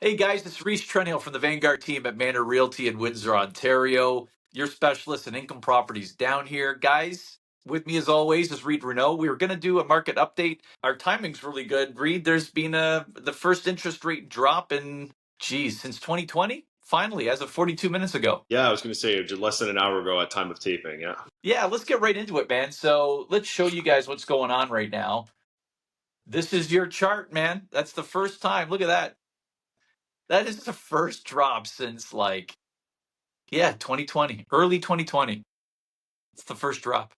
Hey guys, it's Rhys Trenhaile from the Vanguard team at Manor Realty in Windsor, Ontario. Your specialist in income properties down here. Guys, with me as always is Renaud. We were going to do a market update. Our timing's really good. Reed, there's been the first interest rate drop in, since 2020? Finally, as of 42 minutes ago. Yeah, I was going to say just less than an hour ago at time of taping. Yeah. Yeah, let's get right into it, man. So let's show you guys what's going on right now. This is your chart, man. That's the first time. Look at that. That is the first drop since 2020, early 2020. It's the first drop.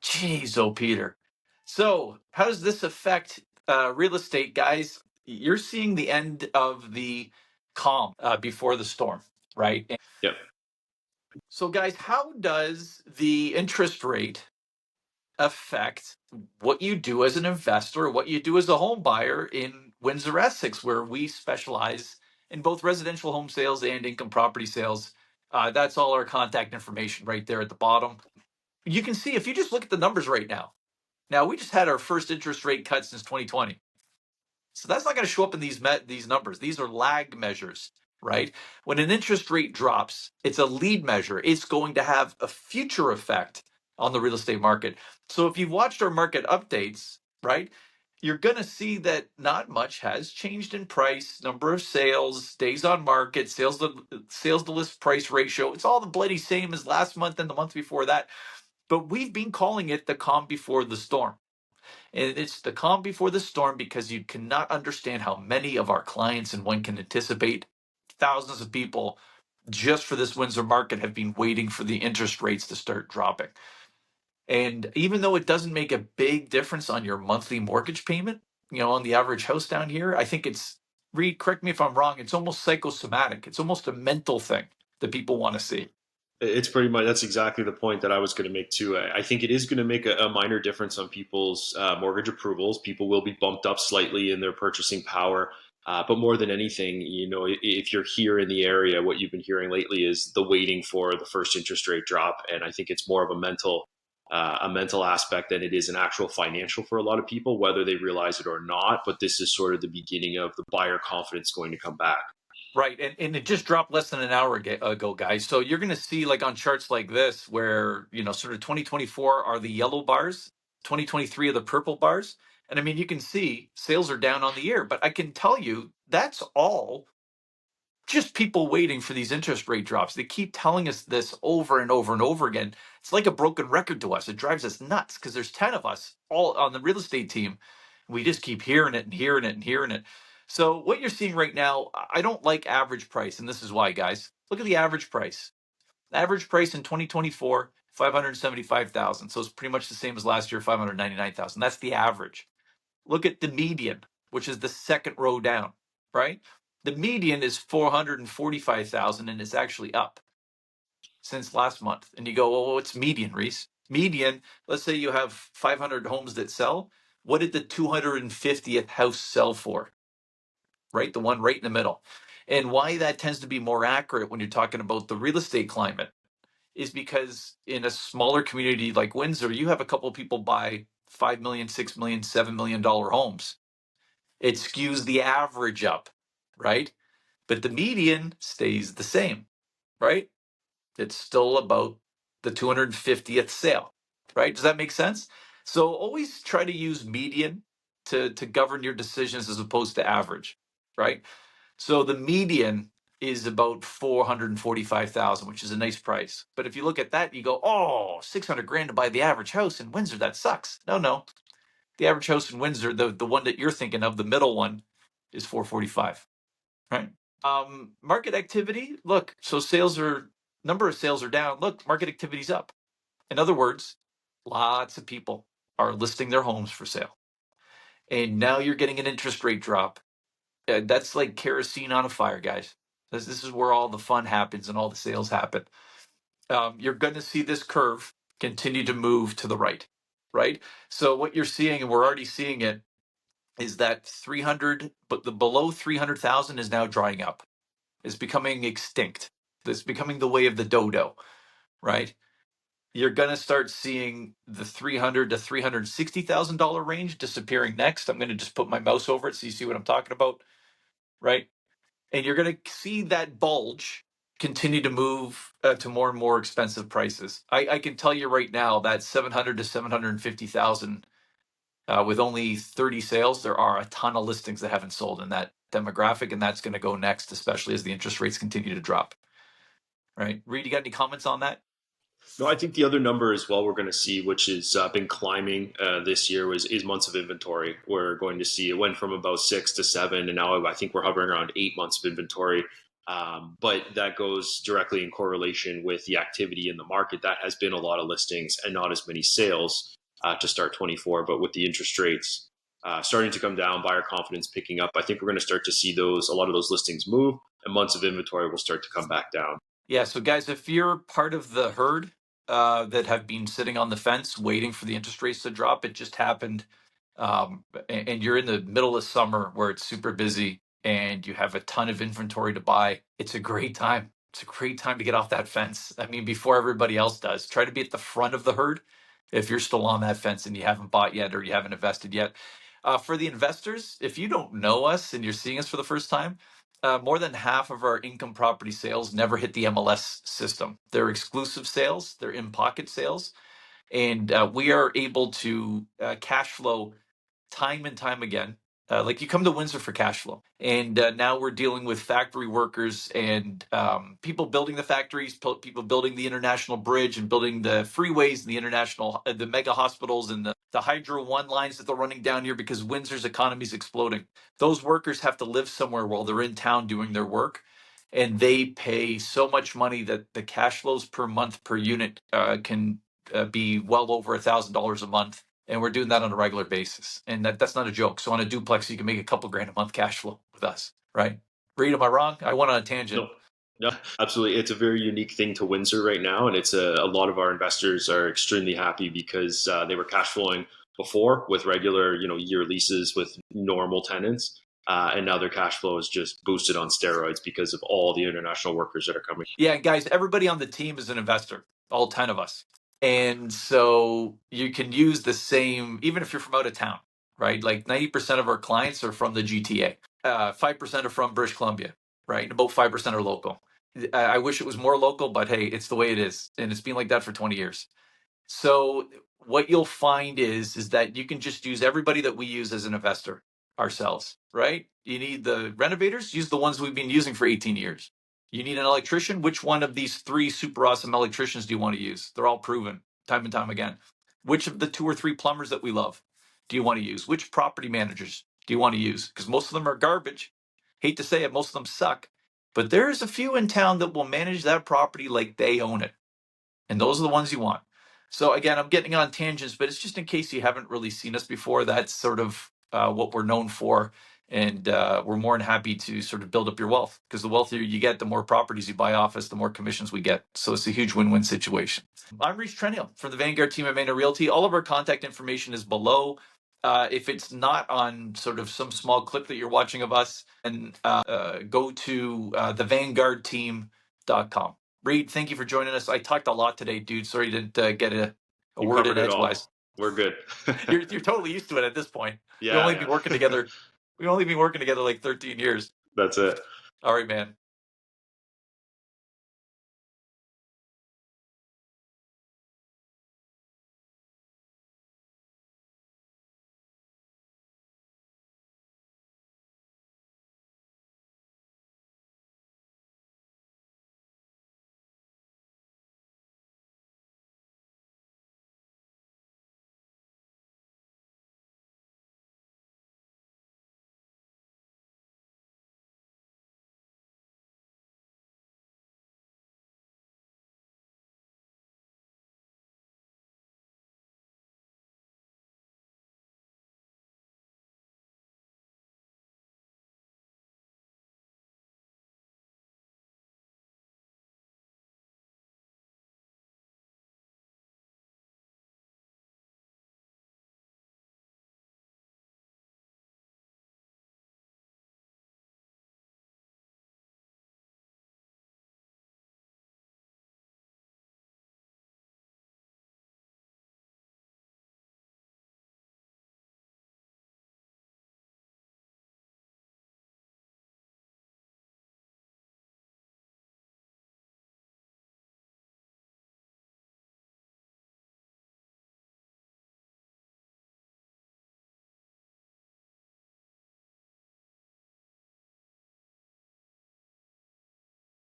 Jeez, oh, Peter. So, how does this affect real estate, guys? You're seeing the end of the calm before the storm, right? Yep. So, guys, how does the interest rate affect what you do as an investor, what you do as a home buyer in Windsor, Essex, where we specialize in both residential home sales and income property sales? That's all our contact information right there at the bottom. You can see if you just look at the numbers right now. Now, we just had our first interest rate cut since 2020. So that's not going to show up in these numbers. These are lag measures, right? When an interest rate drops, it's a lead measure. It's going to have a future effect on the real estate market. So if you've watched our market updates, right, you're going to see that not much has changed in price, number of sales, days on market, sales to list price ratio. It's all the bloody same as last month and the month before that. But we've been calling it the calm before the storm. And it's the calm before the storm because you cannot understand how many of our clients, and one can anticipate thousands of people just for this Windsor market, have been waiting for the interest rates to start dropping. And even though it doesn't make a big difference on your monthly mortgage payment, on the average house down here, I think it's, Reed, correct me if I'm wrong, it's almost psychosomatic. It's almost a mental thing that people want to see. It's pretty much that's exactly the point that I was going to make too. I think it is going to make a minor difference on people's mortgage approvals. People will be bumped up slightly in their purchasing power. But more than anything, if you're here in the area, what you've been hearing lately is the waiting for the first interest rate drop. And I think it's more of a mental aspect than it is an actual financial for a lot of people, whether they realize it or not. But this is sort of the beginning of the buyer confidence going to come back. Right. And it just dropped less than an hour ago, guys. So you're going to see, like, on charts like this, where, sort of 2024 are the yellow bars, 2023 are the purple bars. And I mean, you can see sales are down on the year, but I can tell you that's all just people waiting for these interest rate drops. They keep telling us this over and over and over again. It's like a broken record to us. It drives us nuts because there's 10 of us all on the real estate team. We just keep hearing it and hearing it and hearing it. So what you're seeing right now, I don't like average price, and this is why, guys. Look at the average price. The average price in 2024, 575,000. So it's pretty much the same as last year, 599,000. That's the average. Look at the median, which is the second row down, right? The median is 445,000, and it's actually up since last month. And you go, well, what's median, Rhys? Median, let's say you have 500 homes that sell. What did the 250th house sell for? Right? The one right in the middle. And why that tends to be more accurate when you're talking about the real estate climate is because in a smaller community like Windsor, you have a couple of people buy $5 million, $6 million, $7 million homes. It skews the average up, right? But the median stays the same, right? It's still about the 250th sale, right? Does that make sense? So always try to use median to govern your decisions as opposed to average, right? So the median is about 445,000, which is a nice price. But if you look at that, you go, oh, 600 grand to buy the average house in Windsor, that sucks. No. The average house in Windsor, the one that you're thinking of, the middle one, is 445, right? Market activity, look, so number of sales are down. Look, market activity's up. In other words, lots of people are listing their homes for sale. And now you're getting an interest rate drop. That's like kerosene on a fire, guys. This is where all the fun happens and all the sales happen. You're going to see this curve continue to move to the right, right? So what you're seeing, and we're already seeing it, is that 300, but the below 300,000 is now drying up. It's becoming extinct. It's becoming the way of the dodo, right? You're going to start seeing the $300,000 to $360,000 range disappearing next. I'm going to just put my mouse over it so you see what I'm talking about, right? And you're going to see that bulge continue to move to more and more expensive prices. I can tell you right now that 700 to 750,000 with only 30 sales, there are a ton of listings that haven't sold in that demographic, and that's going to go next, especially as the interest rates continue to drop. Right, Reed, you got any comments on that? No, I think the other number as well we're going to see, which has been climbing this year, is months of inventory. We're going to see it went from about 6 to 7, and now I think we're hovering around 8 months of inventory. But that goes directly in correlation with the activity in the market. That has been a lot of listings and not as many sales to start 24. But with the interest rates starting to come down, buyer confidence picking up, I think we're going to start to see a lot of those listings move, and months of inventory will start to come back down. Yeah, so guys, if you're part of the herd that have been sitting on the fence waiting for the interest rates to drop, it just happened. And you're in the middle of summer where it's super busy and you have a ton of inventory to buy. It's a great time. It's a great time to get off that fence. I mean, before everybody else does, try to be at the front of the herd if you're still on that fence and you haven't bought yet or you haven't invested yet. For the investors, if you don't know us and you're seeing us for the first time, more than half of our income property sales never hit the MLS system. They're exclusive sales, they're in pocket sales, and we are able to cash flow time and time again. Like you come to Windsor for cash flow, and now we're dealing with factory workers and people building the factories, people building the international bridge and building the freeways and the international, the mega hospitals and the Hydro One lines that they're running down here because Windsor's economy is exploding. Those workers have to live somewhere while they're in town doing their work, and they pay so much money that the cash flows per month per unit can be well over $1,000 a month, and we're doing that on a regular basis. And that's not a joke. So on a duplex, you can make a couple grand a month cash flow with us, right? Reed, am I wrong? I went on a tangent. No, no, absolutely. It's a very unique thing to Windsor right now, and it's a lot of our investors are extremely happy because they were cash flowing before with regular, year leases with normal tenants, and now their cash flow is just boosted on steroids because of all the international workers that are coming. Yeah, guys, everybody on the team is an investor, all 10 of us. And so you can use the same, even if you're from out of town, right? Like 90% of our clients are from the GTA. 5% are from British Columbia, right? And about 5% are local. I wish it was more local, but hey, it's the way it is. And it's been like that for 20 years. So what you'll find is that you can just use everybody that we use as an investor ourselves, right? You need the renovators, use the ones we've been using for 18 years. You need an electrician, which one of these 3 super awesome electricians do you want to use? They're all proven time and time again. Which of the 2 or 3 plumbers that we love do you want to use? Which property managers do you want to use? Because most of them are garbage. Hate to say it, most of them suck. But there's a few in town that will manage that property like they own it. And those are the ones you want. So again, I'm getting on tangents, but it's just in case you haven't really seen us before. That's sort of what we're known for. And we're more than happy to sort of build up your wealth, because the wealthier you get, the more properties you buy off us, the more commissions we get. So it's a huge win-win situation. I'm Rhys Trenhaile from the Vanguard team at Manor Realty. All of our contact information is below. If it's not on sort of some small clip that you're watching of us, then go to thevanguardteam.com. Reed, thank you for joining us. I talked a lot today, dude. Sorry you didn't get a You word in covered it all. edgewise. We're good. You're totally used to it at this point. Yeah, We've only yeah. been working together. We've only been working together like 13 years. That's it. All right, man.